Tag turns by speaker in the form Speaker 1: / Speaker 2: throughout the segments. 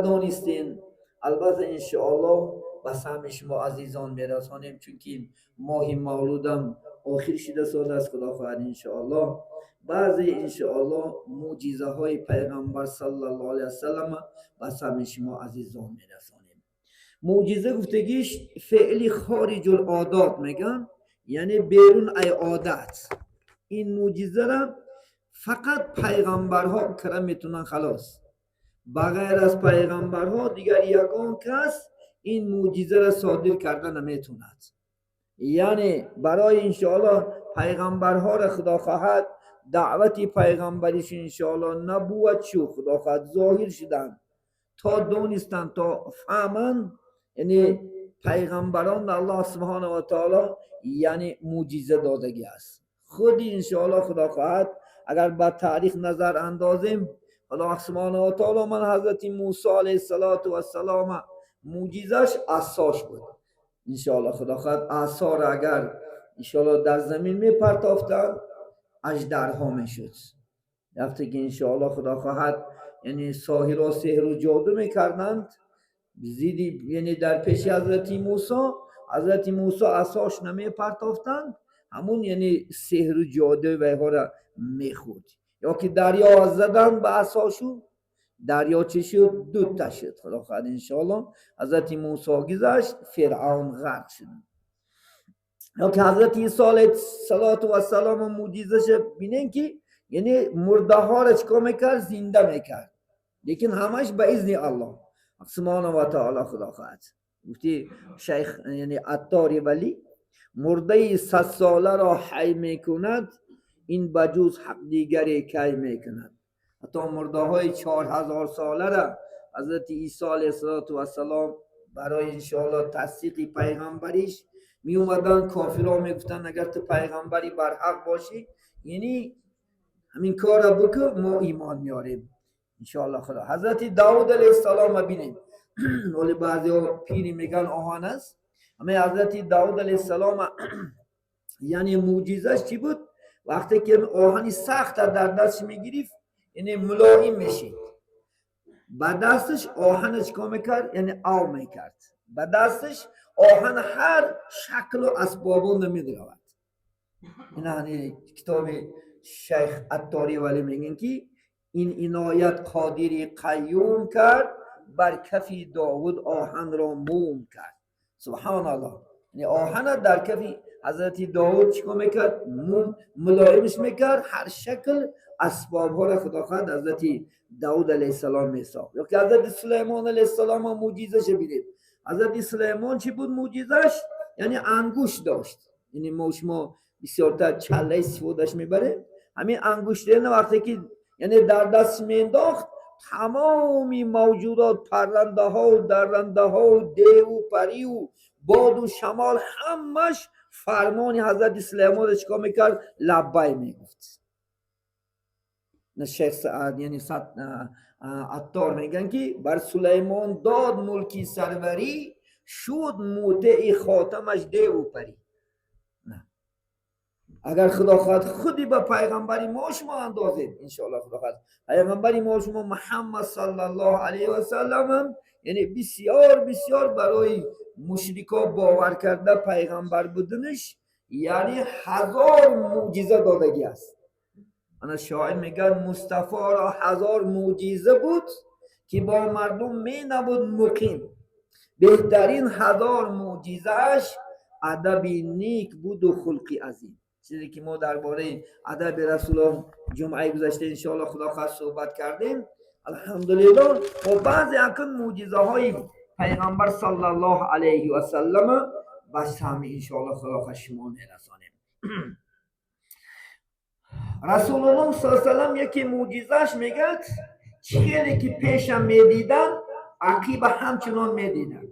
Speaker 1: دانستین. البته انشاءالله بس همه شما عزیزان میرسانیم، چون که ماه مولودم آخر شده سال است. خدا خواهد انشاءالله بعضی انشاءالله معجزه های پیغمبر صلی الله علیه وسلم بس همه شما عزیزان میرسانیم. معجزه گفتگیش فعلی خارج العادات میگن، یعنی بیرون ای عادت. این معجزه را فقط پیغمبرها کرا میتونن خلاص. بغیر از پیغمبرها دیگر یگان کس این معجزه را صادر کرده نمیتوند. یعنی برای انشاءالله پیغمبرها را خدا خواهد دعوت پیغمبریش انشاءالله نبوت شو خدا خواهد ظاهر شدن تا دونستن تا فهمن. یعنی پیغمبران الله سبحانه و تعالی یعنی معجزه دادگی است. خودی انشاءالله خدا خواهد اگر با تاریخ نظر اندازیم، الله سبحانه و تعالی من حضرت موسی علیه السلام معجزش عصاش بود. انشاءالله خدا خواهد عصا را اگر انشاءالله در زمین می پرتافتن اژدرها می شد. وقتی که انشاءالله خدا خواهد یعنی ساحر و سحر و جادو میکردند زیدی، یعنی در پیش حضرت موسی عصاش نمی پرتافتند، همون یعنی سحر و جادو و ایها را میخورد. یا که دریا زدن به عصاشو، دریا چه شد؟ دو شد. خدا خواهد انشاءالله حضرت موسی گذشت، فرعون غرق شد. یا که حضرت عیسی علیه السلام معجزش بینین که یعنی مرده ها را چکا میکرد؟ زنده میکرد، لیکن همش به اذن الله سبحانه و تعالی. خدا خواهد گفتی شیخ یعنی عطار ولی مرده 100 ساله را حی میکند، این بجوز حق دیگری کی میکند. حتی مرده های 4000 ساله را حضرت عیسی علیه السلام برای انشاءالله تصدیق پیغمبریش می اومدن، کافرها میگفتن اگر تو پیغمبری بر حق باشی یعنی همین کار را بکن ما ایمان میاریم انشاءالله. خدا حضرت داود علیه السلام ببینید ولی بعضی ها پیری میگن آهان است. همه حضرت داود علیه السلام یعنی معجزش چی بود؟ وقتی که آهنی سخت در دست میگیرید یعنی ملایم میشید، با دستش آهن چکا میکرد؟ یعنی آو میکرد. با دستش آهن هر شکل و اسبابو نمیدرود. این یعنی کتاب شیخ عطاری ولی میگن که این عنایت قادری قیوم کرد، بر کفی داود آهن را موم کرد. سبحان الله. یعنی آهن در کفی حضرت داود چیکار میکرد؟ ملایمش میکرد، هر شکل اسباب ها را خدا خواهد حضرت داود علیه السلام میساخت. یا که حضرت سلیمان علیه السلام معجزش بینید. حضرت سلیمان چی بود معجزش؟ یعنی انگوش داشت. یعنی ما شما بسیارتر چله سفودش میبره، همین انگشتین وقتی که یعنی در دست مینداخت تمامی موجودات، پرنده ها و درنده ها و دیو و پری و باد و شمال همش فرمان حضرت سلیمان چیکار میکرد؟ لبی میگفت. شیخ سعد یعنی عطار میگن که بر سلیمان داد ملکی سروری، شد موطع خاتمش دیو و پری. اگر خدا خواهد خودی به پیغمبری ما شما اندازید انشاءالله خدا خواهد پیغمبری ما شما محمد صلی الله علیه و سلم یعنی بسیار بسیار برای مشرکا باور کرده پیغمبر بودنش یعنی 1000 معجزه دادگی است. انا شاعر میگن مصطفی را 1000 معجزه بود که با مردم می نبود مقیم. بهترین 1000 معجزهش ادب نیک بود و خلقی عظیم. چیزی که ما درباره ادب رسول جمعه گذشته انشاءالله خدا خواهد صحبت کردیم. الحمدلله و بعضی اکن معجزه های پیغمبر صلی الله علیه و سلم بس همه انشاءالله خدا خواهد شما میرسانیم. رسول الله صلی الله علیه و سلم یکی معجزهش میگد چیزی که پیشم میدیدن عقیب همچنان میدیدن.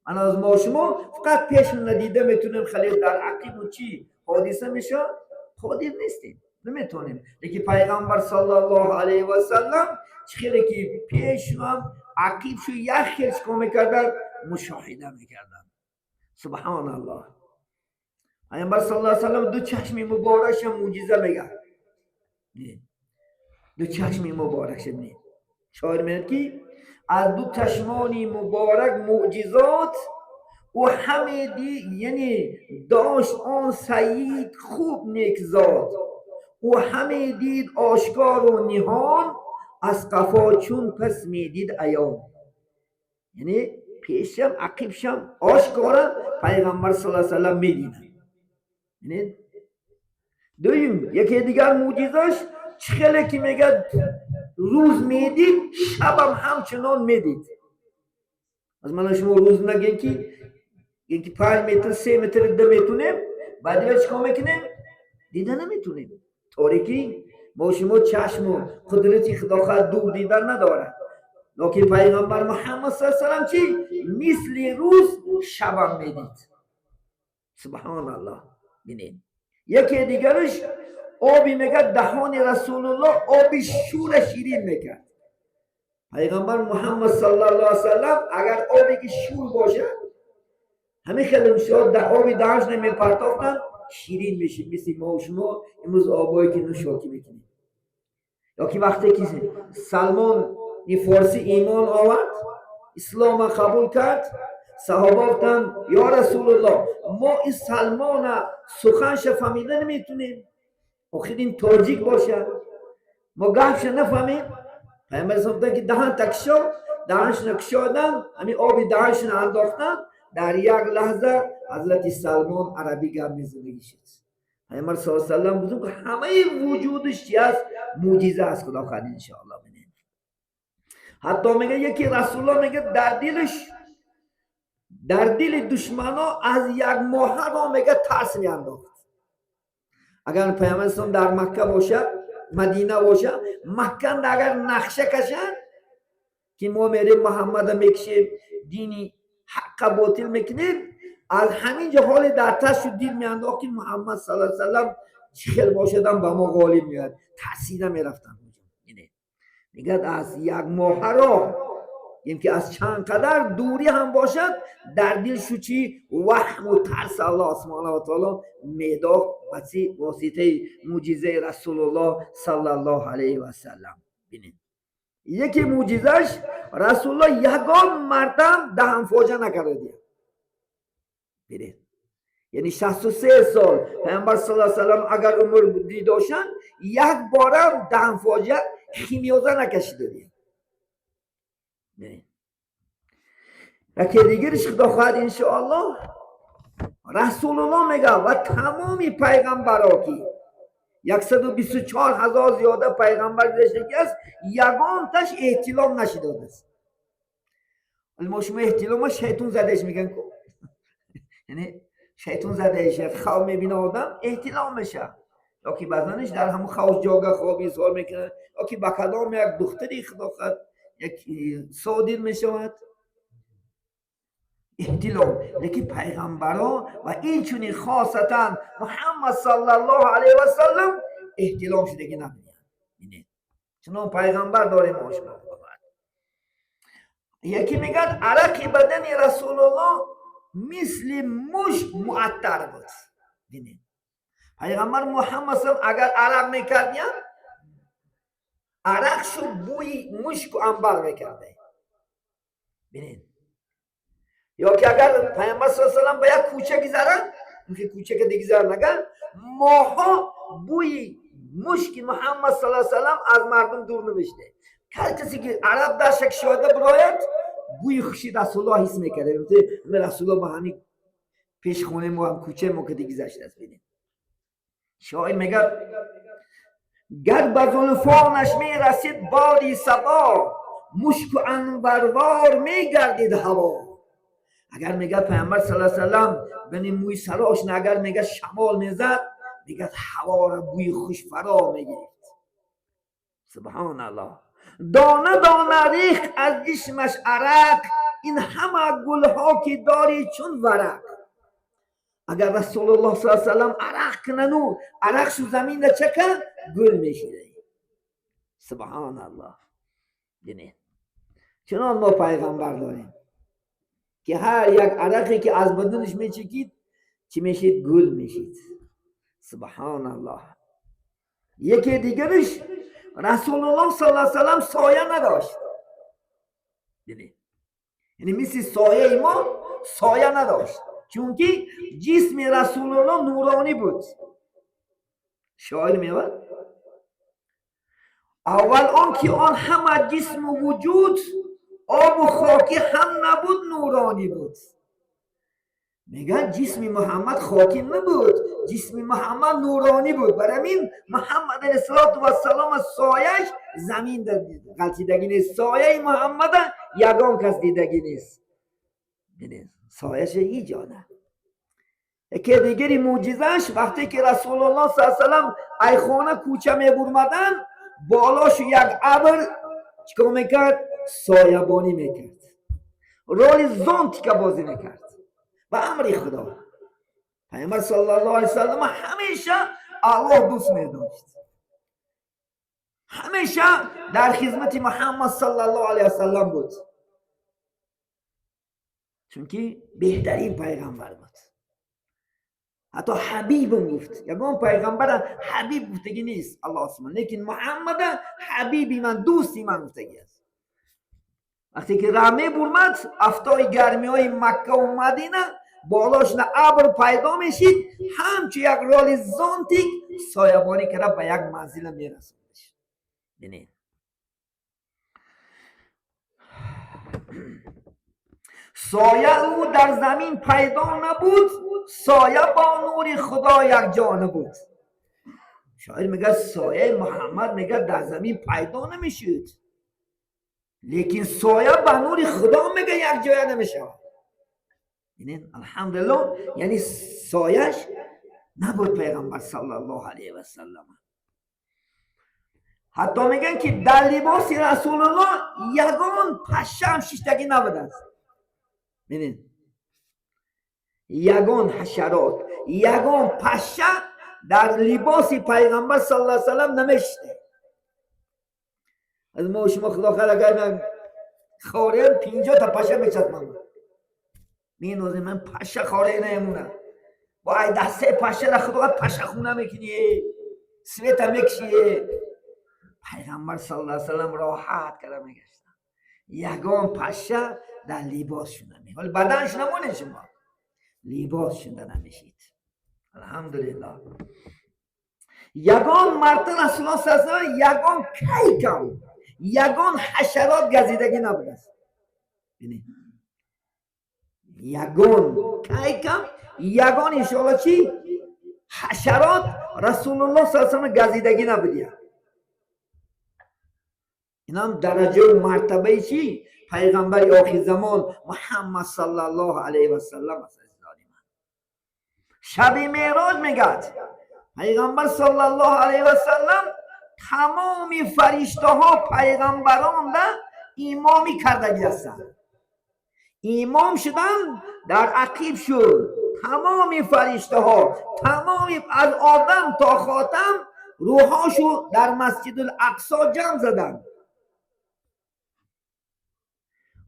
Speaker 1: من از ما شما فقط پیشم ندیده میتونیم خلیل در عقیب و چی حادثه میشه قادر نیستیم، نمیتونیم. لیکن پیغمبر صلی الله علیه و سلم چیزی که پیش هم عقیب شو یخی چکو میکردن مشاهده میکردن. سبحان الله. پیغمبر صلی الله علیه و سلم دو چشم مبارکش معجزه میگه. دو چشم مبارکش شاعر میگه که از دو چشمانی مبارک معجزات و همه یعنی داشت آن سعید خوب نیکزاد و همه دید آشکار و نهان از قفا چون پس میدید عیان. یعنی پیشم عقیبشم آشکارا پیغمبر صلی الله علیه و سلم میدیدن. یعنی دویم یکی دیگر معجزش چخله که میگه روز میدید شبم همچنان میدید. از من شما روز نگین که یکی 5 متر 3 متر ده میتونیم بعدی چیکار میکنیم دیده نمیتونیم. تاریکی ما شما چشم و قدرتی خدا خواهد دور دیدن نداره، لیکن پیغمبر محمد صلی الله علیه و سلم چی مثل روز شبم میدید. سبحان الله. ببینید یکی دیگرش آبی میگه دهان رسول الله آبی شور شیرین میکرد. پیغمبر محمد صلی الله علیه و سلم اگر آبی که شور باشه همه خیلی میشود در آبی دهنش نمیپرتافتن شیرین میشه. مثل ما و شما امروز آبایی که نوشاکی میکنیم. یا که وقتی که سلمان فارسی ایمان آورد اسلام قبول کرد صحابه گفتن یا رسول الله ما این سلمان سخنش فهمیده نمیتونیم، آخر این تاجیک باشه ما گفش نفهمیم. پیامبر گفتن که دهن تکشو دهنش نکشادن همین آبی دهنش انداختن در یک لحظه حضرت سلمان عربی گپ میزنه شد. پیامبر صلی الله علیه و سلم بودن که همه وجودش چی است معجزه است. خدا خواهد ان شاء الله ببینید. حتی میگه یکی رسول الله میگه در دل دشمنا از یک ماه را میگه ترس میانداخت. اگر پیامبر در مکه باشه مدینه باشه مکه اگر نقشه کشن که ما میریم محمد میکشیم دینی حق باطل میکنیم از همین جا حال در ترس دل میانداخت که محمد صلی الله علیه و سلم چخل باشدن با ما غالب میاد ترسیده میرفتن. میگه از یک ماه را یعنی که از چند قدر دوری هم باشد در دل شو چی وهم و ترس الله سبحانه و تعالی میداخت واسطه معجزه رسول الله صلی الله علیه و سلم. ببینید یکی معجزش رسول الله یگان مرتبه دهن فاجعه نکرده. ببینید یعنی 63 سال پیامبر صلی الله علیه و سلم اگر عمر دیداشن یک بارم دهن فاجعه خمیازه نکشیده دید. یکی دیگرش خدا خواهد ان شاء الله رسول الله میگه و تمامی پیغمبرها که 124,000 زیاده پیغمبر دیده است یگان تاش احتلام نشده است. ما شما احتلام شیطان زدهش میگن که یعنی شیطان زدهش خواب میبینه آدم احتلام میشه یا که بعضنش در همون خواب جاگه خوابی سوال میکنه یا که با کلام یک دختری خدا خواهد یک صادر میشود احتلام. لیکن پیغمبران و این چونی خاصتا محمد صلی الله علیه و سلم احتلام شده که نبینید. چون پیغمبر داریم آشنا. یکی میگد عرق بدن رسول الله مثل مشک معطر بود. ببینید پیغمبر محمد صلی الله علیه و اگر عرق میکردیم عرق شو بوی مشک و عنبر میکرده. ببینید یا که اگر پیامبر صلی الله علیه و سلم به یک کوچه گذرن اینکه کوچه که دیگه نگن ماها بوی مشک محمد صلی الله علیه و سلم از مردم دور نمیشته. هر کسی که عرب در شک شده برایت بوی خوشی رسول الله حس میکرده. رسول الله با همین پیش خونه ما هم کوچه ما که دیگه گذشته است. ببینید شاعر میگه گر به زلفانش میرسید بادی صبا مشک و عنبروار میگردید هوا. اگر میگه پیامبر صلی الله علیه و سلم بین موی سراش اگر میگه شمال میزد میگه هوا را بوی خوش فرا میگرفت. سبحان الله. دانه دانه ریخ از جسمش عرق این همه گلها که داری چون ورق. اگر رسول الله صلی الله علیه و سلم عرق کننو عرق شو زمین چکن گل میشیده. سبحان الله. ببینید چنان ما پیغمبر داریم که هر یک عرقی که از بدنش میچکید چی میشید گل میشید. سبحان الله. یکی دیگرش رسول الله صلی الله علیه و سلم سایه نداشت. ببین یعنی مثل سایه ما سایه نداشت، چون که جسم رسول الله نورانی بود. شاید میاد اول آن که آن همه جسم و وجود آب و خاکی هم نبود، نورانی بود. میگن جسم محمد خاکی نبود، جسم محمد نورانی بود. برای این محمد علیه السلام سایش زمین غلطیدگی نیست، سایه محمد یگان کس دیدگی نیست. ببین سایش ایجانه. یکی دیگری معجزش وقتی که رسول الله صلی الله علیه و سلم ای خانه کوچه میبرمدن، بالاش یک ابر چیکار میکرد؟ سایبانی میکرد، رول زانتی که بازی میکرد و امر خدا. پیامبر صلی الله علیه و سلم همیشه الله دوست میداشت، همیشه در خدمت محمد صلی الله علیه و سلم بود، چون که بهترین پیغمبر بود. حتی حبیب گفت، یگان پیغمبر حبیب گفتگی نیست الله سبحانه، لیکن محمد حبیبی من، دوستی من گفتگی است. وقتی که رمه برمد افتای گرمی های مکه و مدینه، بالاش نه ابر پیدا میشید، همچون یک رول زانتیک سایبانی کرده به یک منزل میرسوندش. ببینید سایه او در زمین پیدا نبود، سایه با نور خدا یک جانه بود. شاید میگه سایه محمد میگه در زمین پیدا نمیشد، لیکن سایه با نور خدا میگه یک جایه نمیشه. یعنی الحمدلله، یعنی سایش نبود پیغمبر صلی الله علیه و سلم. حتی میگن که در لباس رسول الله یگان پشه هم شیشتگی نبود است. ببین یگان حشرات، یگان پشه در لباس پیغمبر صلی الله علیه و سلم نمیشته. از ما شما خدا خیر اگر خوریم 50 تا پشه میچسبم، مینوزیم من پشه خوره نمونه باید دسته پشه را خدا پشه خونه میکنی، سویت میکشی. پیغمبر صلی الله علیه و سلم راحت کرده میگشتن، یگان پشه در لباس شده می، ولی بدنش نمونه، شما لباس شده نمیشید. الحمدلله. یگان مرتبه رسول الله صلی الله علیه و سلم یگان کیکم، یگان حشرات گزیدگی نبوده است. یگان کیکم، یگان انشاءالله چی؟ حشرات رسول الله صلی الله علیه و سلم گزیدگی نبودی. این هم درجه و مرتبه چی؟ پیغمبر آخر زمان محمد صلی الله علیه و سلم است. شب معراج میگد پیغمبر صلی الله علیه و سلم تمام فرشته ها پیغمبران را امامی کردگی هستند، امام شدن در عقیب شد. تمام فرشته ها، تمام از آدم تا خاتم روحاشو در مسجد الاقصی جمع زدند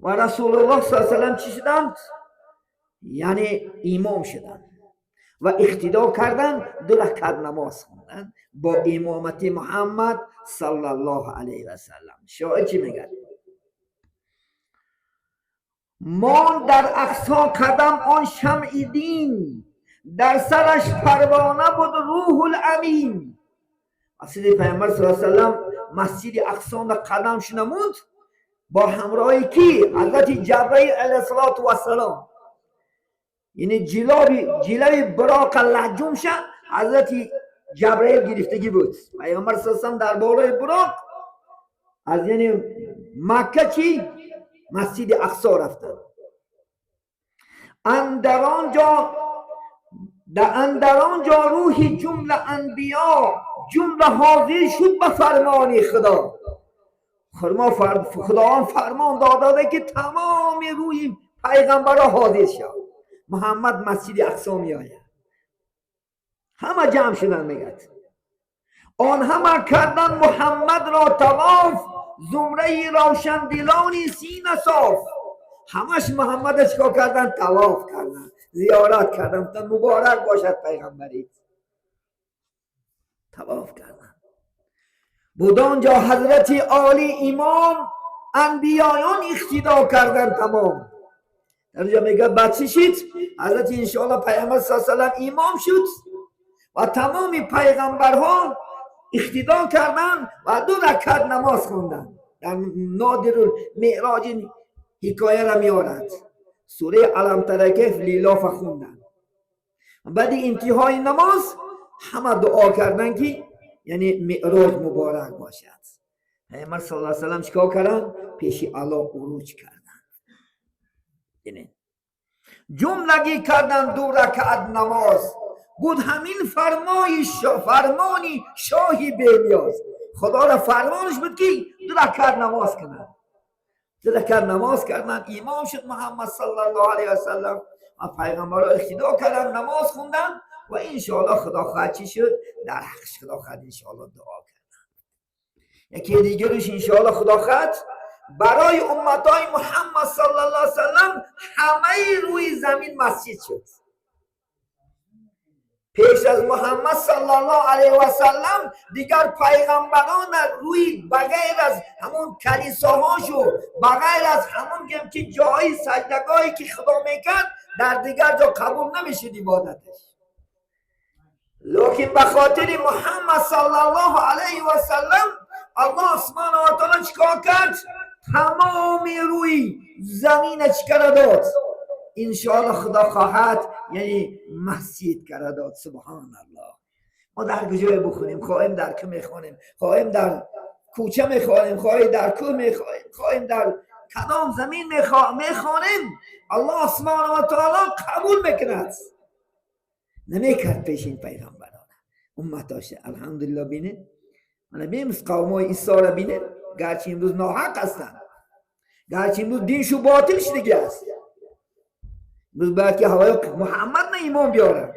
Speaker 1: و رسول الله صلی الله علیه و سلم چی شدند؟ یعنی امام شدند و اقتدا کردن، 2 رکعت نماز خوندن با امامت محمد صلی الله علیه و سلم. شاعر چی میگه؟ مان در اقصا قدم آن شمع دین، در سرش پروانه بود روح الامین. اصلی پیامبر صلی الله علیه و سلم مسجد اقصا در قدمش نمود با همراهی کی؟ حضرت جبرئیل علیه السلام. یعنی جلوی براق لحجوم شه حضرت جبرئیل گرفتگی بود. پیامبر صلی الله علیه و سلم در بالای براق از یعنی مکه چی؟ مسجد اقصا رفتن. اندر آنجا روح جمله انبیا جمله حاضر شد به فرمان خدا. خداوند فرمان داده که تمام روح پیغمبرها حاضر شد. محمد مسجد اقصا می آید، همه جمع شدن. میگد آن همه کردن محمد را طواف، زمره روشن دلانی سینه صاف. همش محمد چکا کردن؟ طواف کردن، زیارت کردن، تا مبارک باشد پیغمبریت. طواف کردن. بود آنجا حضرت عالی امام انبیایان اقتدا کردن تمام. در اینجا میگه بچه شید حضرت انشاءالله پیامبر صلی الله علیه و سلم امام شد و تمام پیغمبرها اقتدا کردن و 2 رکعت نماز خوندن. در نادر المعراج حکایه را میارد. سوره علم تر کیف لیلاف خوندن. بعد انتهای نماز همه دعا کردن که یعنی معراج مبارک باشد. پیامبر صلی الله علیه و سلم چیکار کردن؟ پیش الله عروج کردن. یعنی جملگی کردن 2 رکعت نماز. بود همین فرمانی شاهی بی‌نیاز. خدا را فرمانش بود که 2 رکعت نماز کنن. 2 رکعت نماز کردن. امام شد محمد صلی الله علیه و سلم و پیغمبر را اقتدا کردن، نماز خوندن و انشاءالله خدا خواهد چی شد؟ در حقش خدا خواهد انشاءالله دعا کردن. یکی دیگرش انشاءالله خدا خواهد برای امتای محمد صلی الله علیه و سلم همه روی زمین مسجد شد. پیش از محمد صلی الله علیه و سلم دیگر پیغمبران روی بغیر از همون کلیساهاشو، بغیر از همون که جای سجدگاهی که خدا میکرد در دیگر جا قبول نمیشد عبادتش. لیکن به خاطر محمد صلی الله علیه و سلم الله سبحانه و تعالی چیکار کرد؟ تمام روی زمین چیکار داد؟ انشاءالله خدا خواهد یعنی مسجد کرده داد. سبحان الله. ما در کجای بخونیم؟ خواهیم در که میخوانیم، خواهیم در کوچه میخوانیم، خواهیم در کوه میخوانیم، خواهیم در کدام زمین میخوانیم، الله سبحانه و تعالی قبول میکند. نمیکرد پیش این پیغمبران امتاش. الحمدلله بینه من بیمز قومای عیسی را بینه، گرچه امروز ناحق هستند، گرچه امروز دینشو باطلش دیگه است، امروز باید که هوای محمد نه ایمان بیارن،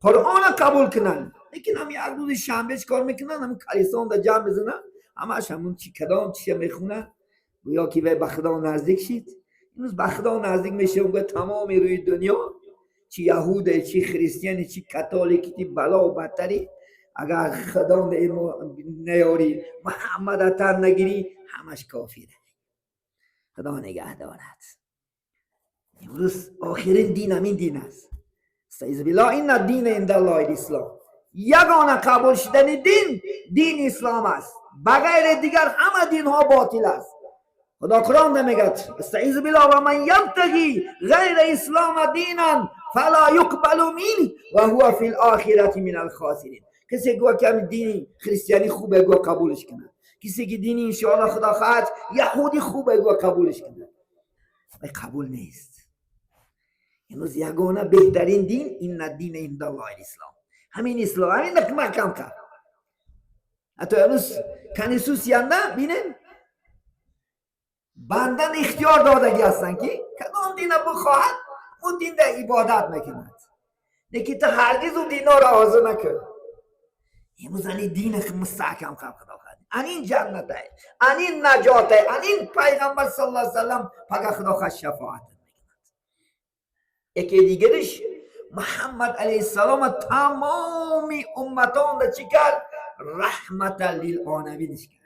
Speaker 1: قرآن قبول کنن. لیکن هم یک روز شنبه کار میکنن، همون کلیسا در جمع بزنن، همش همون چی کدام چی میخونن، گویا که به خدا نزدیک شید. امروز به خدا نزدیک میشه و تمام روی دنیا، چی یهوده، چی خریستیانی، چی کاتولیک، چی بلا و بدتری، اگر خدا نیاری محمد تر نگیری همش کافره. خدا نگه دارد. امروز آخرین دین همین دین است. استعیذ بالله این دین عند الله الاسلام. یگانه قبول شدن دین اسلام است. بغیر دیگر همه دین ها باطل است. خدا قرآن نمیگد استعیذ بالله و من یبتغی غیر اسلام دینا فلا یقبل منه و هو فی الاخره من الخاسرین. کسی گوه که دین خریستیانی خوبه گوه قبولش کنه، کسی که دین انشاءالله خدا خواهد یهودی خوبه گوه قبولش کنه، قبول نیست. امروز یگانه بهترین دین این دین عند الله الاسلام. همین اسلام، همین که محکم کرد. حتی امروز کنیسوسیانده بینن بندن اختیار دادگی هستن که کدام دین بخواهد اون دین در عبادت میکند، لیکن تا هرگز اون دین را حاضر نکرد. امروز این دین مستحکم کرد خدا خواهد، این جنت ہے، این نجات ہے، این پیغمبر صلی الله علیه وسلم پاک خدا خواهد شفاعت. یکی دیگرش محمد علیه السلام تمامی امتان را چی کرد؟ رحمت للعالمینش کرد.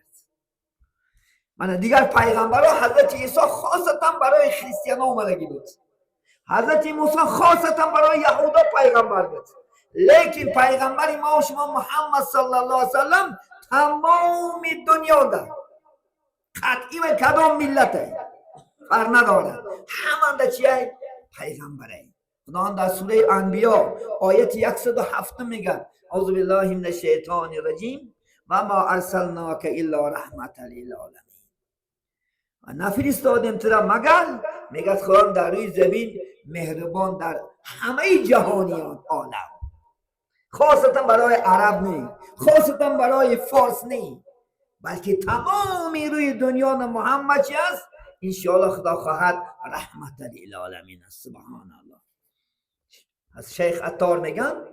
Speaker 1: من دیگر پیغمبرها حضرت عیسی خاصتا برای خریستیان ها اومدگی بود، حضرت موسی خاصتا برای یهودا پیغمبر بود، لیکن پیغمبر ما و شما محمد صلی الله علیه وسلم تمامی دنیا دا قطعی و کدام ملت فرق نداره، همه دا چیه؟ پیغمبره. خدا در سوره انبیاء آیت 107 میگه اعوذ بالله من الشیطان الرجیم و ما ارسلناک الا رحمت للعالمین. و نفرستادیم تو را مگر میگه خدا در روی زمین مهربان در همه جهانیان عالم، خاصتا برای عرب نه، خاصتا برای فارس نه، بلکه تمامی روی دنیا محمد چی است؟ انشاءالله خدا خواهد رحمت للعالمین است. سبحان الله. از شیخ عطار میگن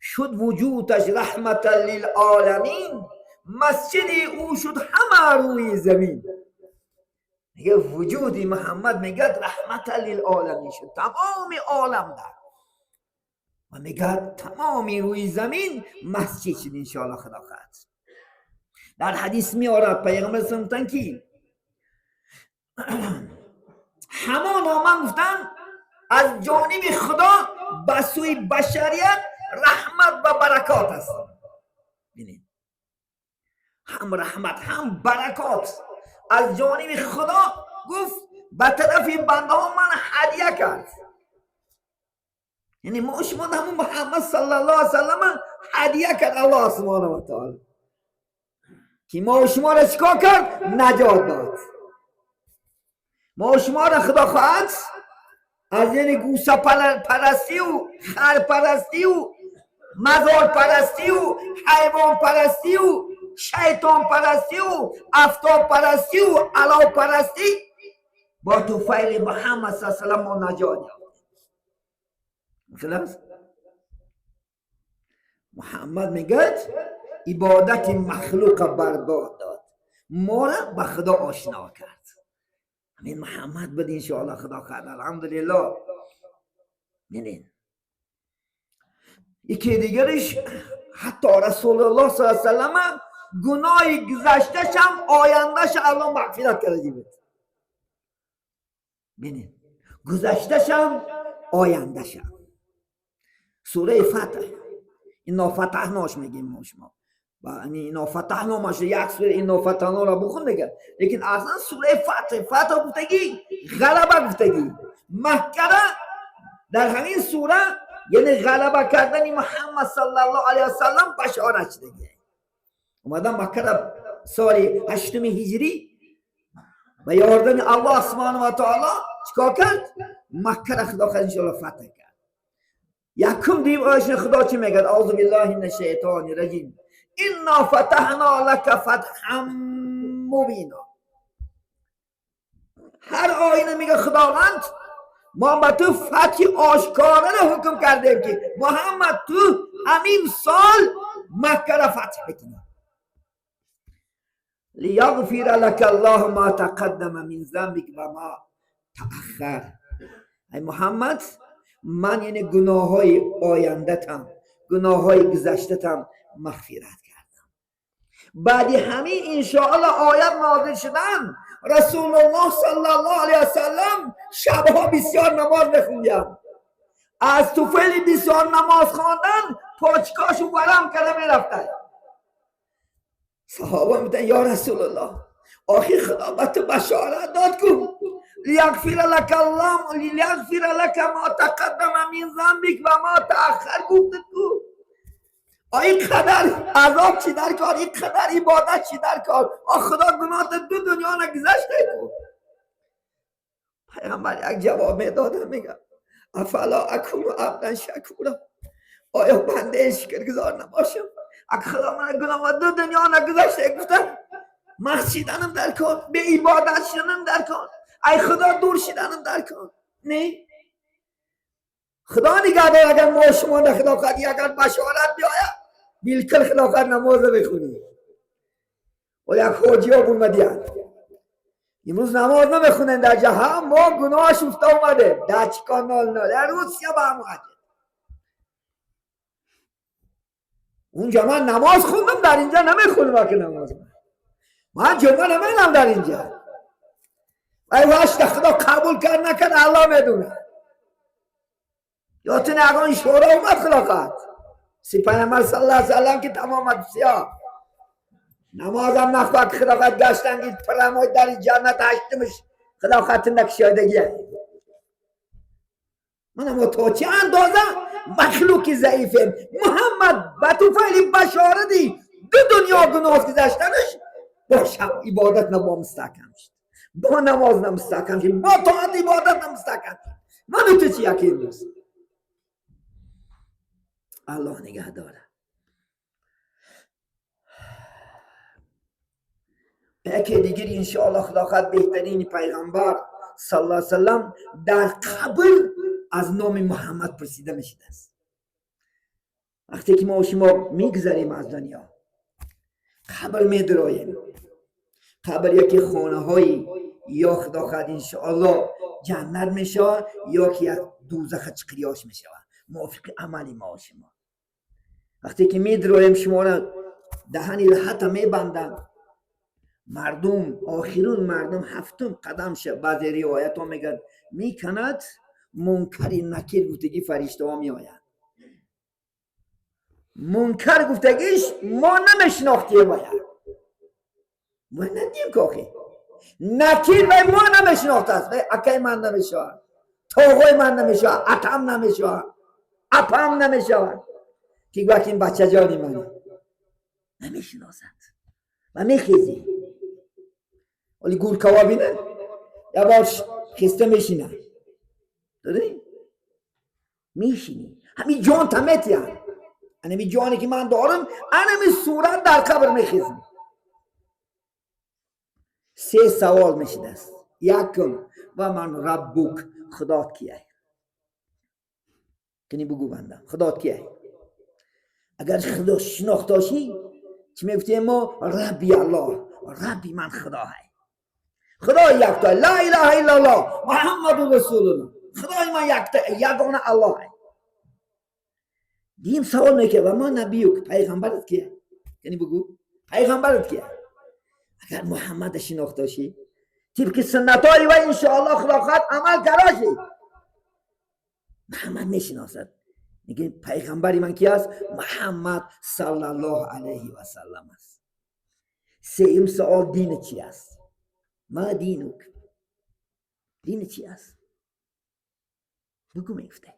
Speaker 1: شد وجودش رحمت للعالمین، مسجد او شد همه روی زمین. میگه وجودی محمد میگه رحمت للعالمین شد تمام عالم در، و میگه تمامی روی زمین مسجد شد انشاءالله خدا خواهد. در حدیث میارد پیغمبر سمتن کی همان آمن گفتن از جانب خدا به سوی بشریت رحمت و برکات است. ببینید هم رحمت هم برکات از جانب خدا گفت به طرف بنده ها من هدیه کرد. یعنی ما شما همون محمد صلی الله علیه وسلم هدیه کرد الله سبحانه و تعالی که ما شما را چیکار کرد؟ نجات داد. ما شما را خدا خواهد از یعنی گوسه پرستی و خر پرستی و مزار پرستی و حیوان پرستی و شیطان پرستی و آفتاب پرستی و علاو پرستی با توفیل محمد صلی الله علیه وسلم ما نجات یافتیم. خلاص محمد میگه عبادت مخلوق برداد داد، ما را به خدا آشنا کرد. همین محمد بد انشاءالله خدا کرد. الحمدلله. ببینید یکی دیگرش حتی رسول الله صلی الله علیه وسلم گناه گذشتهش هم آیندهش الله مغفرت کرده بود. ببینید گذشتهش هم آیندهش هم. سوره فتح اینا فتحناش میگیم ما شما و اینا فتحنا ماشه یک سوره اینا فتحنا را بخون دیگه، لیکن اصلا سوره فتح گفتگی غلبه گفتگی مکه در همین سوره یعنی غلبه کردن محمد صلی الله علیه وسلم بشارت شده. اومدن مکه را سال 8 هجری و یاردن الله سبحانه و تعالی چیکار کرد؟ مکه را خدا خواهد انشاءالله فتح کرد. یکم دیم آیش خدا چی میگه؟ اعوذ بالله من الشیطان الرجیم انا فتحنا لك فتحا مبینا. هر آینه میگه خداوند ما به تو فتح آشکارا را حکم کردیم که محمد تو همین سال مکه را فتح بکنی. لیغفر لك الله ما تقدم من ذنبك و ما تأخر. ای محمد من یعنی گناه های آینده تم گناه های گذشته تم مغفرت کردم. بعد همین انشاءالله آیت نازل شدن رسول الله صلی الله علیه وسلم شبها بسیار نماز میخوندن. از توفیل بسیار نماز خواندن پاچکاشو ورم کرده میرفته. صحابه میگن یا رسول الله آخی خدا به تو بشارت داد کن لیغفر لك الله لیغفر لك ما تقدم من ذنبك و ما تأخر. گفت کو این قدر عذاب چی در کار، این قدر عبادت چی در کار، خدا گناهت دو دنیا نگذشته کو. پیامبر یک جواب میداده میگه افلا اکون عبدا شکورا، آیا بنده شکرگزار نباشم؟ اگه خدا من گناه دو دنیا نگذشته گفتم مسجدنم در کار، به عبادت شدنم در کار، ای خدا دور شدنم در کار. نه خدا نگه داره اگر ما شما در خدا خواهدی اگر بشارت بیاید بالکل خدا خواهد نماز بخونی. و یک حاجی ها بومدیان امروز نماز نمیخونن در جهان ما گناهش افته اومده در چکانال نه در روسیه با هم حجه. اونجا من نماز خوندم در اینجا نمیخونم که نماز من جمعه نمیدم در اینجا. ای واشت خدا قبول کرد نکرد الله میدونه. یادتونه اگه شورا اومد خلافت پیامبر صلی الله علیه وسلم که تمام سیاه نمازم نخواه که خلافت گشتن که فرماید در جنت هشتمش خلافت نکشادگیه. من اما تو چه اندازه مخلوقی ضعیفه. محمد به تو فعلی بشارتی دو دنیا گناه گذشتنش با شب عبادت نبا مستحکم شد، با نماز نمستحکم شد، با طاعت عبادت نمستحکم شد. من تو چی یقین دوست الله نگه داره. یکی دیگر انشاءالله خدا خواهد بهترین پیغمبر صلی الله علیه وسلم در قبر از نام محمد پرسیده میشده است. وقتی که ما و شما میگذریم از دنیا قبر میدرایم، قبر یکی خانه های یا خدا خواهد انشاءالله جنت میشه یا که یک دوزخ چقریاش میشه موافق عملی ما و شما. وقتی که میدرایم شما را دهنی لحظه میبندن مردم آخرون مردم هفتم قدم شه. بعضی روایت ها میگن میکند منکری نکیر گفتگی فرشته ها میآید. منکر گفتگیش ما نمیشناختیم باید ما ندیم که نکیر و ما نمیشناخت است. اکی من نمیشوه، توغوی من نمیشوه، اتم نمیشوه، اپم نمیشوه که وقتی این بچه جانی منه نمیشناسد و میخیزی. ولی گول کوابی نه یا باش خسته میشینه داری میشینی همین جان تمیتی هم همین جانی که من دارم همین صورت در قبر میخیزم. سه سوال میشده است. یکم و من ربک خدا کیه؟ کنی بگو بندم خدا کیه؟ اگر خدا شناختاشی چی میگفتیم ما؟ ربی الله، ربی من خدا ہے، خدا یکتا، لا اله الا الله محمد رسول الله، خدای من یکتا یگانه الله ہے. دیم سوال میکنه و ما نبیوک پیغمبرت کیه؟ کنی بگو پیغمبرت کیه؟ اگر محمد شناختاشی طبق سنتایی و انشاءالله خلاقات عمل کراشی محمد میشناسد. میگه پیغمبری من کی است؟ محمد صلی الله علیه و سلم است. سیم سوال دین چی است؟ ما دینک، دین چی است؟ بگو میفته.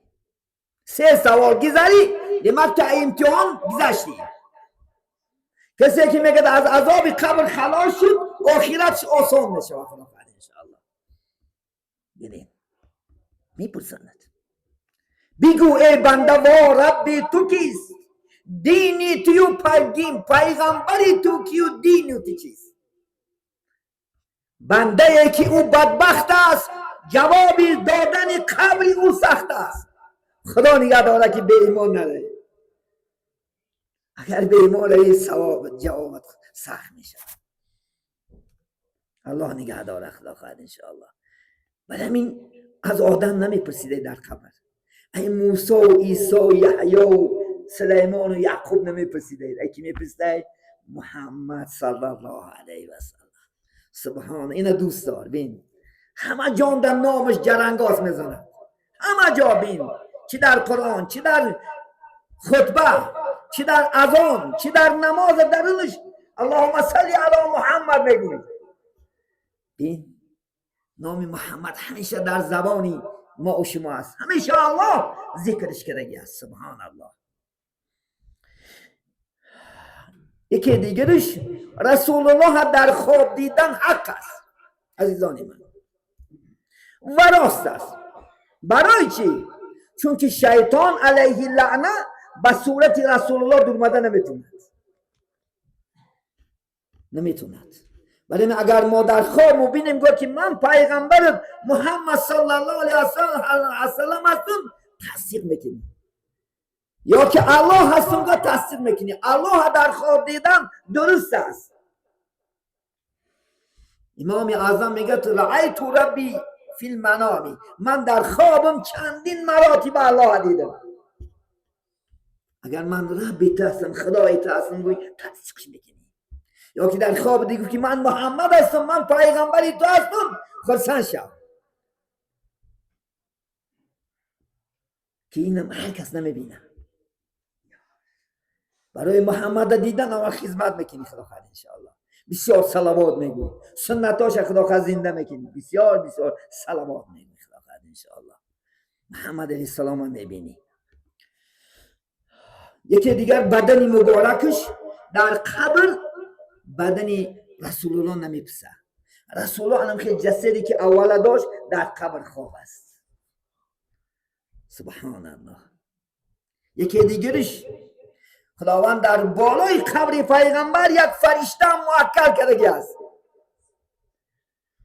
Speaker 1: سه سوال گذاری دیمت تا امتحان گذشتی. کسی که میگه از عذاب قبر خلاص شد آخرتش آسان میشه انشاءالله. ببین میپرسند بگو ای بنده و رب تو کیست؟ دینی تو پیغمبری تو کیو دینی تو چیست؟ بنده ای که او بدبخت است جوابی دادن قبری او سخت است. خدا نگه داره که به ایمان نره. اگر به ایمان رهی ثواب جوابت سخت میشه. الله نگه داره خدا خواهد انشاءالله. ولی همین از آدم نمیپرسیده در قبر. ای موسی و عیسی و یحیی و سلیمان و یعقوب نمیپرسیده. ای که میپرسیده محمد صلی الله علیه و سلم. سبحان اینا دوست دار. بین همه جان در نامش جرنگاس میزنه. همه جا بین، چی در قرآن، چی در خطبه، چی در اذان، چی در نماز درونش اللهم صلی علی محمد میگوید. بین نام محمد همیشه در زبانی ما و شما است. همیشه الله ذکرش کرده است. سبحان الله. یکی دیگرش رسول الله در خواب دیدن حق است عزیزان من و راست است. برای چی؟ چون که شیطان علیه لعنه به صورت رسول الله درمده نمیتوند. ولی اگر ما در خواب مبینیم گوه که من پیغمبر محمد صلی الله علیه و سلم هستم تصدیق میکنیم. یا که الله هستم گوه تصدیق میکنیم. الله در خواب دیدن درست است. امام اعظم میگه رأیت ربی فی المنامی، من در خوابم چندین مراتب الله دیدم. اگر من ربی هستم خدای هستم گوی تصدیقش میکنیم. یا که در خواب دیگه که من محمد هستم، من پیغمبری تو هستم، خرسان شو که اینم هر کس نمیبینه. برای محمد دیدن اول خدمت میکنی خدا خواهد انشاءالله. بسیار صلوات میگوی، سنتاش خدا خواهد زنده میکنی، بسیار بسیار صلوات میگوی خدا خواهد انشاءالله. محمد علیه السلام هم میبینی. یکی دیگر بدن مبارکش در قبر بدن رسول الله نمیپسه. رسول الله خیلی جسدی که اولا داشت در قبر خواب است. سبحان الله. یکی دیگرش خداوند در بالای قبر پیغمبر یک فرشته موکل کرده است.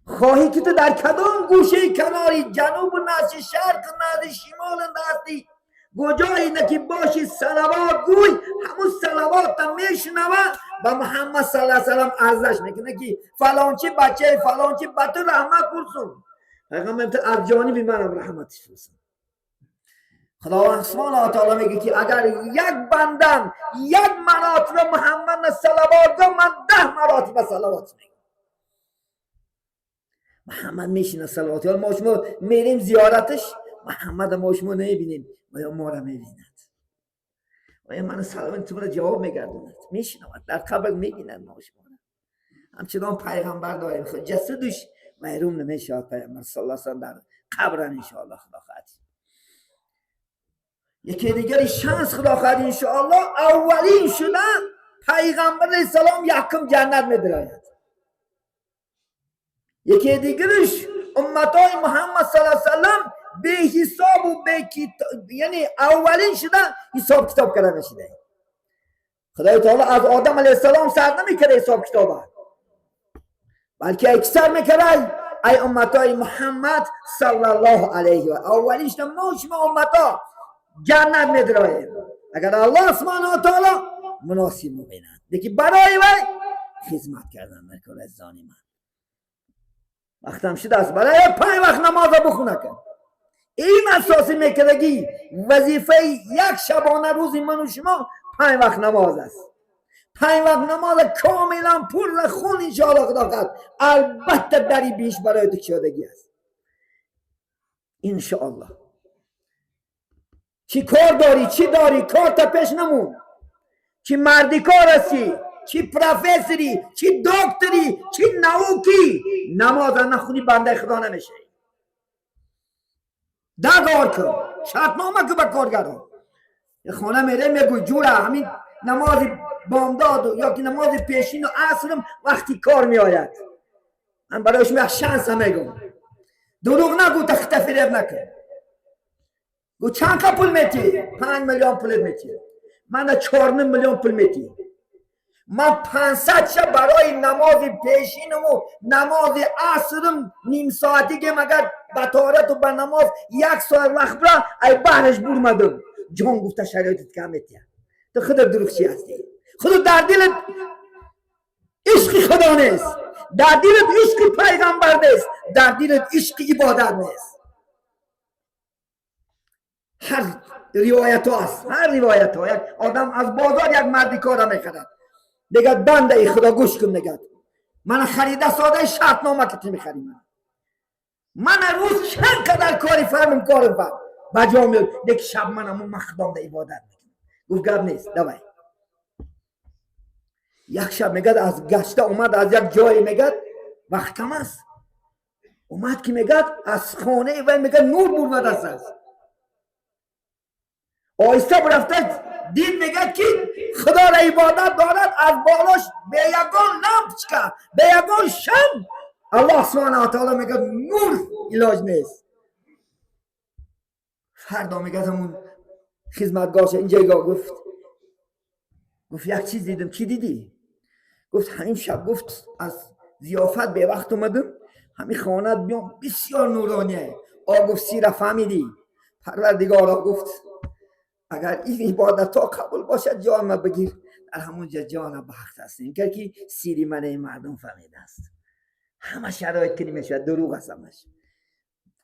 Speaker 1: خواهی که تو در کدام گوشه کناری جنوب نشی شرق نشی شمال نشی گوجایی نکی باشی صلوات گوی، همون صلوات تا میشنوه با محمد صلی الله علیه وسلم ارزش میکنه که فلانچی بچه فلانچی بطه رحمت برسون. پیغمبر تو از جانبی منم رحمتش برسون. خداوند سبحانه و تعالی میگه که اگر یک بندم یک مراتب محمد صلوات گو من 10 مراتب صلوات میگم. محمد میشینه صلوات ما شما میریم زیارتش، محمد ما شما نمیبینیم و یا ما را میبیند و یا من سلام تو را جواب میگردوند، میشینه در قبر میبینند ما شما را. همچنان پیغمبر داریم خود جسدش محروم نمیشه پیغمبر صلی الله علیه و در قبر انشاءالله خدا خواهد. یکی دیگری شانس خدا خواهد انشاءالله اولین شده پیغمبر علیه السلام یکم جنت میدراید. یکی دیگرش امتای محمد صلی الله علیه و سلم به حساب و به یعنی اولین شده حساب کتاب کرده نشده. خدای تعالی از آدم علیه السلام سر نمیکرده حساب کتاب، بلکه اکثر میکرده ای امتای محمد صلی الله علیه و اولین شده ما شما امتا جنت میدراید اگر الله سبحانه و تعالی مناسب مبیند دیگه برای وی خدمت کردن میکنه. از زانی من وقتم شده است برای 5 وقت نماز بخونه کن. این اساسی میکردگی وظیفه یک شبانه روزی من و شما 5 وقت نماز است. 5 وقت نماز کاملا پر خون انشاءالله خدا کرد. البته دری بیش برای تو شدگی است انشاءالله. چی کار داری چی داری کار تا پیش نمون، چی مردی کار هستی چی پروفسوری چی دکتری چی نوکی، نماز نخونی بنده خدا نمیشه. دگار کن شرطنامه که به کارگران خانه میره میگوی جوره همین نماز بامداد یا که نماز پیشین و عصرم وقتی کار میآید. من برایش یک شانس میگم دروغ نگو تخت فریب نکن. گو چند کا پول میتی؟ 5 میلیون پول میتی. من 4 میلیون پول میتی. من 500 شب برای نماز پیشینم و نماز عصرم نیم ساعتی که مگر بطارت و به نماز 1 ساعت وقت برا ای بحرش برمدم. جان گفته شرایطت کم میتی. تو خود دروغچی هستی. خود در دلت عشق خدا نیست، در دلت عشق پیغمبر نیست، در دلت عشق عبادت نیست. هر روایت هست، هر روایت ها یک آدم از بازار یک مردی کار میخرد بگد بنده ای خدا گوش کن نگد من خریده ساده شرطنامه که میخریم من روز چند قدر کاری فرمم کارم فرم بجا میاد یک شب من همون مخدام ده عبادت میکنم. گفت گرد نیست دوای یک شب میگد از گشته اومد از یک جای میگد وقت کم است اومد که میگد از خانه و میگد نور برمد است آیسته برفته دید میگد که خدا را عبادت دارد از بالاش به یگان لمپ به یگان شم الله سبحانه و تعالی میگد نور علاج نیست. فردا میگد همون خدمتگارش اینجا گفت یک چیز دیدم. چی دیدی؟ گفت همین شب گفت از ضیافت به وقت اومدم همین خانه بیام بسیار نورانیه. گفت سیره فهمیدی؟ پروردگارا گفت اگر این عبادت ها قبول باشد جان ما بگیر در همونجا جان بخت است. این که سیری من این مردم فهمیده است. همه شرایط کنی میشود دروغ است همش.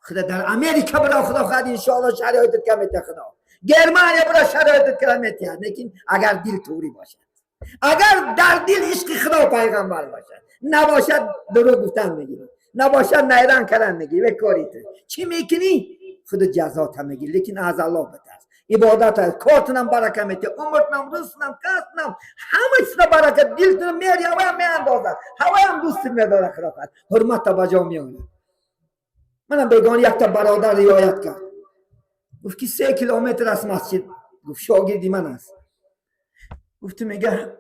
Speaker 1: خدا در امریکا برا خدا خواهد انشاءالله شرایطت کمیت خدا گرمانیا برا شرایطت کمیت لیکن اگر دل توری باشد اگر در دل عشق خدا پیغمبر باشد نباشد دروغ گفتن میگی نباشد نیران کردن میگی و کاریت چی میکنی خود جزات هم میگی لیکن از الله بترس. عبادت است کارتنم برکت میده عمرتنم رزقنم کسبنم همه چیز برکت دلتون میاری هوا میاندازد هوا هم دوست میداره خرافت حرمت بجا میاره. منم بیگان یک تا برادر روایت کرد گفت که 3 کیلومتر از مسجد گفت شاگردی من است گفت میگه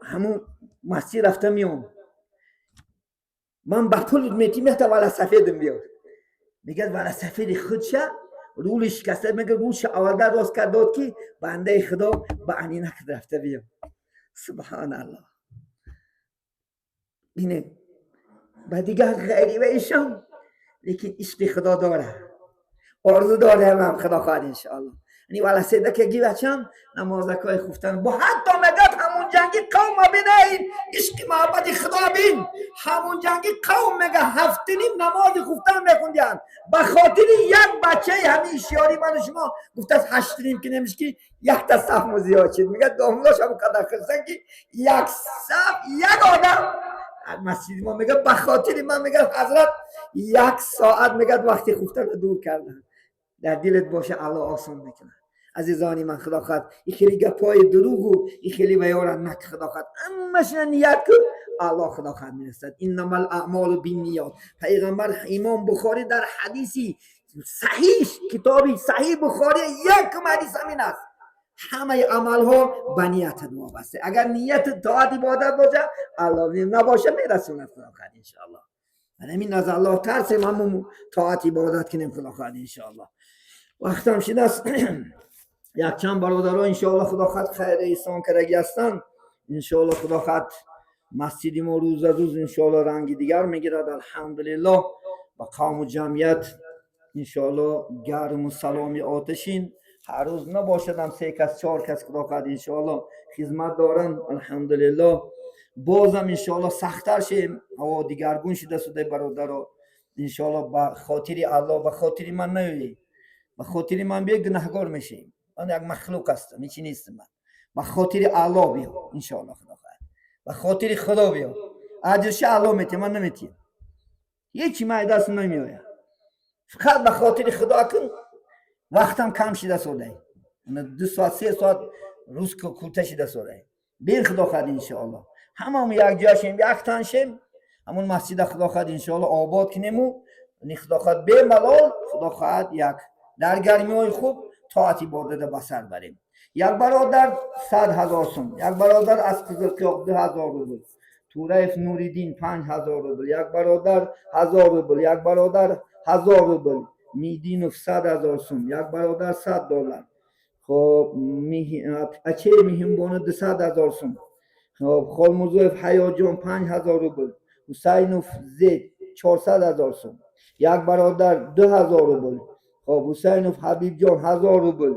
Speaker 1: همون مسجد رفته میام من با پول میتی میته والا سفیدم بیار میگه والا سفید خودشه رولش کسته میگه روش آورده راست کرد داد که بنده خدا با انینک رفته بیام. سبحان الله. اینه با دیگه غیری و ایشان لیکن عشق خدا داره آرزو داره هم خدا خواهد انشاءالله. یعنی والا سیده که گی بچم نمازکای خوفتن با حتی مگد همون جنگی قوم بینه عشق محبت خدا بین همون جنگی قوم مگه 7 نماز خوفتن میخوندن با خاطر یک بچه همین شیاری من و شما گفت از 8 که نمیشه که یک تا صف زیاد شد میگه داملاش هم قدر خرسن که یک صف یک آدم مسجد ما میگه به خاطر من میگه حضرت 1 ساعت میگه وقتی خفتن رو دور کردن. در دلت باشه الله آسان میکنه. عزیزانی من خدا خواهد این خیلی گپای دروغ و این خیلی ویارن نک خدا خواهد همش نیت کن الله خدا خواهد میرسد. انما الاعمال بالنیات. پیغمبر امام بخاری در حدیثی صحیح کتابی صحیح بخاری یک حدیث همین است، همه عمل ها به نیت وابسته. اگر نیت طاعت عبادت باشه الله نباشه میرسونه خدا خواهد ان شاء الله. همین از الله ترسیم همون طاعت عبادت کنیم خدا خواهد ان شاء الله. وقتم شده است. یک چند برادرها ان شاء الله خدا خواهد خیر احسان کرده هستند. ان شاء الله خدا خواهد مسجد ما روز از روز ان شاء الله رنگ دیگر میگیرد الحمدلله. با قوم و جمعیت ان شاء الله گرم و سلامی آتشین. هر روز نباشدم 3 کس 4 کس خدا خواهد ان شاء الله خدمت دارن الحمدلله. بازم ان شاء الله سخت‌تر شیم. هوا دیگرگون شده برادرها ان شاء الله. با خاطر الله، با خاطر من نیایی، با خاطر من بیا گناهگار میشیم. من یک مخلوق هستم، هیچی نیستم. من با خاطر الله بیا ان شاء الله خدا خواهد. با خاطر خدا بیا. اجرش الله میته، من نمیتیم. هیچی من دست نمیآید. فقط به خاطر خدا کن. وقتم کم شده سوده. 2 ساعت 3 ساعت روز که کوتاه شده سوده. بیر خدا خواهد ان شاء الله. همون یک جا شیم، یک تن شیم. همون مسجد خدا خواهد ان شاء الله آباد کنیم و خدا خواهد به ملال خدا خواهد یک در گرمی های خوب طاعت عبادت بسر بریم. یک برادر 100,000 سوم، یک برادر از قزلقیاه 2,000 روبل، طورایف نوریدین 5,000 روبل، یک برادر 1,000 روبل، یک برادر 1,000 روبل، میدینوف 100,000 سوم، یک برادر $100. خب اچه میهمبانه 200,000 سوم. خب خالموزوف حیاجان 5,000 روبل، حسینوف زید 400,000 سوم، یک برادر 2,000 روبل. خب حسینوف حبیب جان 1,000 روبل،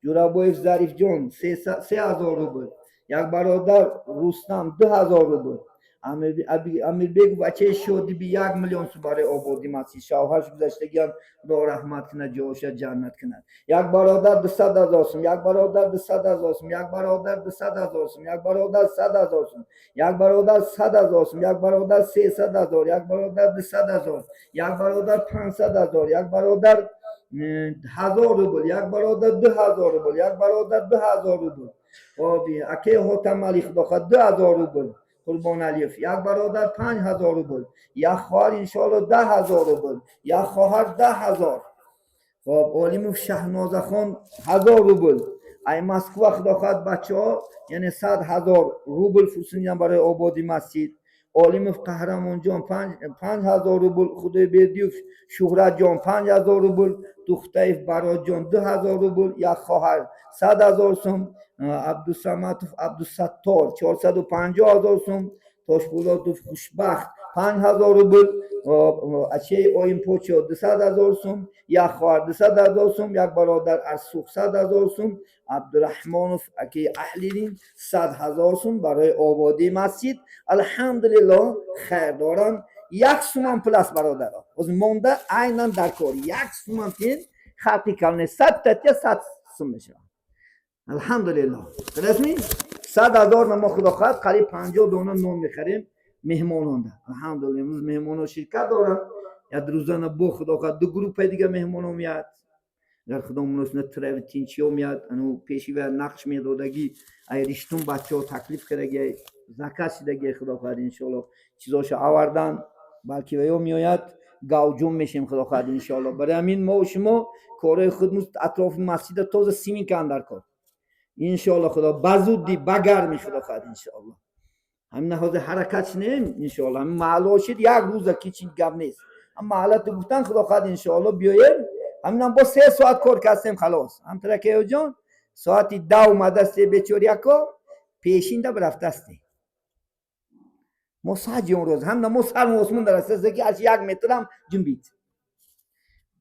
Speaker 1: جورابویف ظریف جان 3,000 روبل، یک برادر رستم 2,000 روبل. امیر بیگ بچه شدی بی 1,000,000 سو برای آبادی مسیح شوهرش گذشتگیان را رحمت کنه، جاش جنت کنه. یک برادر 200,000 سوم، یک برادر 200,000 سوم، یک برادر 200,000 سوم، یک برادر 100,000 سوم، یک برادر 100,000 سوم، یک برادر 300,000، یک برادر 200,000، یک برادر 500,000، یک برادر 1,000 روبل، یک برادر 2,000 روبل، یک برادر 2,000 روبل. آبی اکی هوتم علی خدا خواهد 2,000 روبل. قربان علیف. یک برادر 5,000 روبل، یک خواهر انشاءالله 10,000 روبل، یک خواهر 10,000. خب عالم شهناز خان 1,000 روبل. ای مسکو خدا خواهد بچه ها یعنی 100,000 روبل فرستادن برای آبادی مسجد. عالم قهرمان جان 5,000 روبل. خدای بیدیوف شهرت جان 5,000 روبل. دختایف برای جان 2,000 روبل. یک خواهر 100,000 سوم. عبدالصمد عبدالستار 450,000 سوم. تاشپولاتوف خوشبخت 5,000 روبل. اچه اویم پوچو 200,000 سوم. یک خواهر 200,000 سوم. یک برادر ارسوخ 100,000 سوم. عبدالرحمانوف اکی اهلیدین 100,000 سوم برای آبادی مسجد. الحمدلله خیر دارن. 1 سوم پلاس برادرها از مونده عینا در کار 1 سوم که خطی کنه 100 تا 100 سوم میشه. الحمدلله رسمی 100,000 ما خدا خواهد قریب 50 دونه نون میخریم مهمانان ده. الحمدلله امروز مهمانان شرکت دارن. یک روزانه با خدا خواهد 2 گروپ دیگه مهمانان میاد. در خدا مناسب تراویتین چیو میاد انو پیشی و نقش میدادگی ای رشتون بچه‌ها تکلیف کردگی زکات شدگی خدا خواهد ان شاء الله چیزاشو آوردن بلکه ویو میاد گاوجون میشیم خدا خواهد ان شاء الله. برای همین ما و شما کارهای خودمون اطراف مسجد تازه سیمین کن در کار ان شاء الله خدا بزودی بگرمی خدا خواهد ان شاء الله. همین نهاد حرکت نیم ان شاء الله. همین معلوشید یک روز کی چیز گپ نیست. اما حالت گفتن خدا خواهد ان شاء الله بیایم. همین با 3 ساعت کار کردیم خلاص. هم ترکیه جان ساعتی 10 اومده است بیچوریاکو پیشین ده برفته است. مساجی اون روز هم نمو سر موسمون درسته زکی از 1 متر هم جنبید.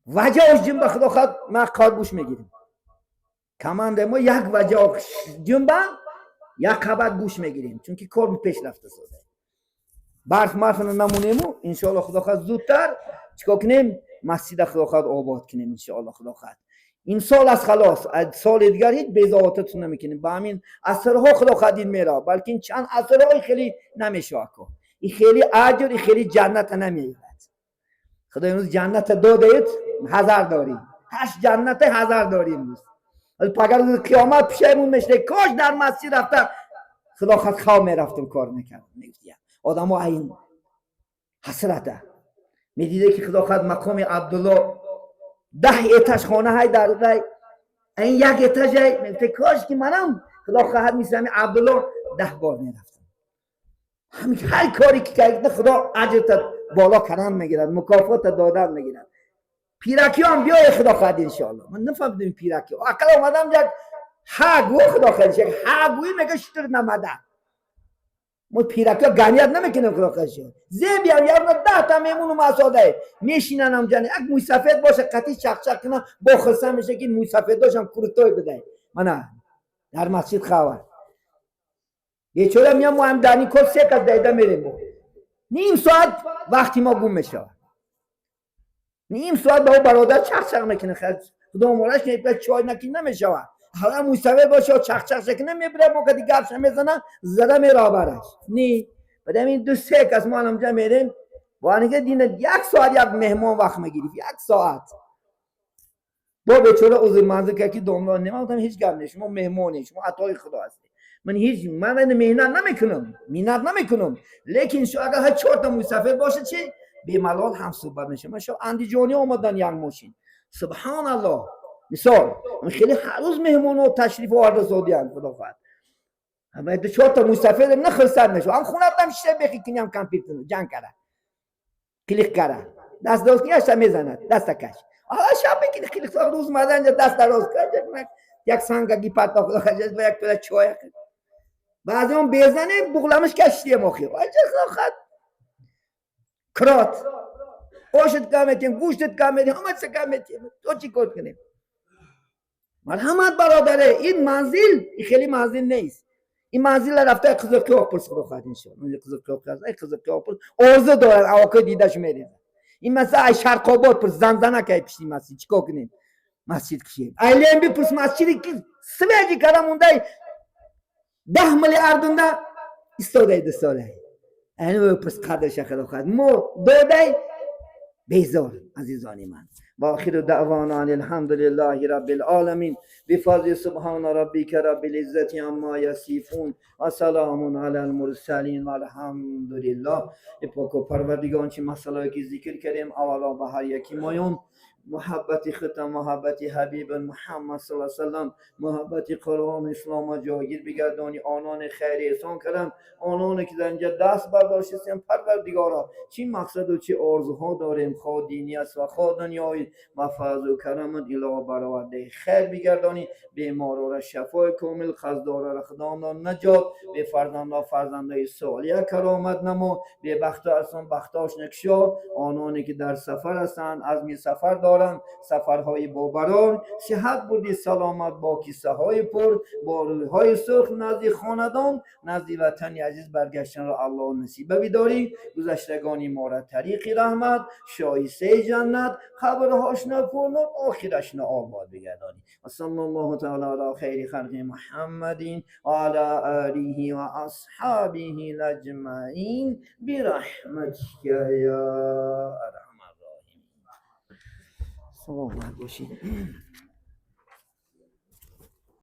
Speaker 1: وجهش جنب خدا خواهد ما کاربوش میگیریم. کمانده ما یک وجه جنبه یک خبر گوش میگیریم چون که کار پیش رفته شده. برف نمونیمو ان شاء الله خدا خواهد زودتر چیکار کنیم مسجد خدا خواهد آباد کنیم ان شاء الله خدا خواهد. این سال از خلاص سال دیگر هیچ بی‌ضابطه‌تون نمیکنیم. با همین اثرها خدا خواهد این میره بلکه چند اثرهای خیلی نمیشه اکو. این خیلی اجر، این خیلی جنت نمیاد. خدا امروز جنت دو دید، هزار داریم. 8 جنت 1000 داریم امروز. اگر روز قیامت پیشمون میشه کاش در مسجد رفتم خدا خود خواه میرفتم کار میکردم. آدم ها این حسرته میدیده که خدا خود مقام عبدالله 10 اتش خانه های در رای این یک اتش های میگفته کاش که منم خدا خواهد میسه همین عبدالله 10 بار میرفتم. همین هر کاری که کرده خدا اجرت بالا کرم میگیرد، مکافات دادن میگیرد. پیرکی هم بیای خدا خواهد انشاءالله. من نفهمیدم پیرکی اقل اومدم یک هاگو خدا خواهد شد هاگوی میگه شتر نمده ما پیرکی ها گنیت نمیکنه خدا خواهد شد زی بیار یارو 10 تا میمون و مساده میشینن هم جنه یک موی سفید باشه قطعی چق چق کنه با خلصه میشه که موی سفید داشتم کورتوی بده منه در مسجد خواه یه چوره میام ما هم دانی کل 3 کس دیده میریم نیم ساعت وقتی ما گم میشه نیم ساعت با برادر چق چق میکنه خیلی خدا مولش که چای نکنه نمیشه حالا موسوی باشه چق چق شکنه میبره ما کدی گپش میزنه زده میره برش نی بعد این 2-3 کس ما همونجا میریم با اینکه دین 1 ساعت یک مهمان وقت میگیری 1 ساعت با بیچاره عذر منظور که کی دنبال نمیدونم هیچ گپ نیست شما مهمونی شما عطای خدا هستی من هیچ من مهنت نمیکنم لیکن شو اگر هر 4 تا موسوی باشه چی بی ملال هم صحبت میشه من شو اندیجانی اومدن یک ماشین سبحان الله مثال من خیلی هر روز مهمون و تشریف آورده سعودی هم خدا خواهد اما 4 تا مصطفی نخلصد نشو هم خونه هم شیشه بخی کنی هم کمپیوتر جنگ کرده کلیک کرده دست دراز کنی هشتا میزند دست کش حالا شب بکنی خیلی روز مدن دست دراز کرد یک سنگگی پتا خدا خواهد و یک پله چای بعضی هم بزنه بغلمش کشتی مخی خدا خواهد کرات آشت کم میتیم گوشتت کم میتیم همه چه کم میتیم تو چی کار کنیم مرحمت برادره این منزل این خیلی منزل نیست این منزل رفته قزل قیاق پرس خدا خواهد انشاءالله قزل قیاق قزل قیاق پرس آرزو دارن اواکای دیدش میرین این مثلا شرق آباد پرس زنزنه که پیشی مسجد چیکار کنیم مسجد کشیم ایلیم بی پرس مسجدی که سویجی کارا مونده 10 میلیارد اونده استاده دستاده اینو پرس قدرش خدا خواهد مو دوده بیزار عزیزانی من و آخر دعوانا الحمد لله رب العالمین بفضل سبحان ربک رب العزت عما یصفون و سلام علی المرسلین و الحمد لله. پاک و پروردگار چه مسائلی که ذکر کردیم اولا به هر یکی مایون محبت ختم محبت حبیب محمد صلی الله علیه و سلم محبت قرآن اسلام و جاگیر بگردانی آنان خیر احسان کردن آنان که در اینجا دست برداشتیم پروردگارا چی مقصد و چی آرزوها داریم خواه دینی است و خواه دنیای و فضل و کرمت اله برآورده خیر بگردانی بیمارا را شفای کامل خزدارا را خدامدان نجات به فرزندا فرزندای صالح کرامت نما به بختا اصلا بختاش نکشا آنانی که در سفر هستند عزم سفر دارند سفرهای باوران صحت بودی سلامت با کیسه های پر با رویهای سرخ نزد خاندان نزد وطن عزیز برگشتن را الله نصیب بداری گذشتگانی ما را طریق رحمت شایسته جنت خبرهاش نپرنات آخرش آباد بگردانی و صلی الله تعالی علی خیر خلق محمد و علی آله و اصحابه اجمعین برحمتک یا ارحم الراحمین. صلوات باشید.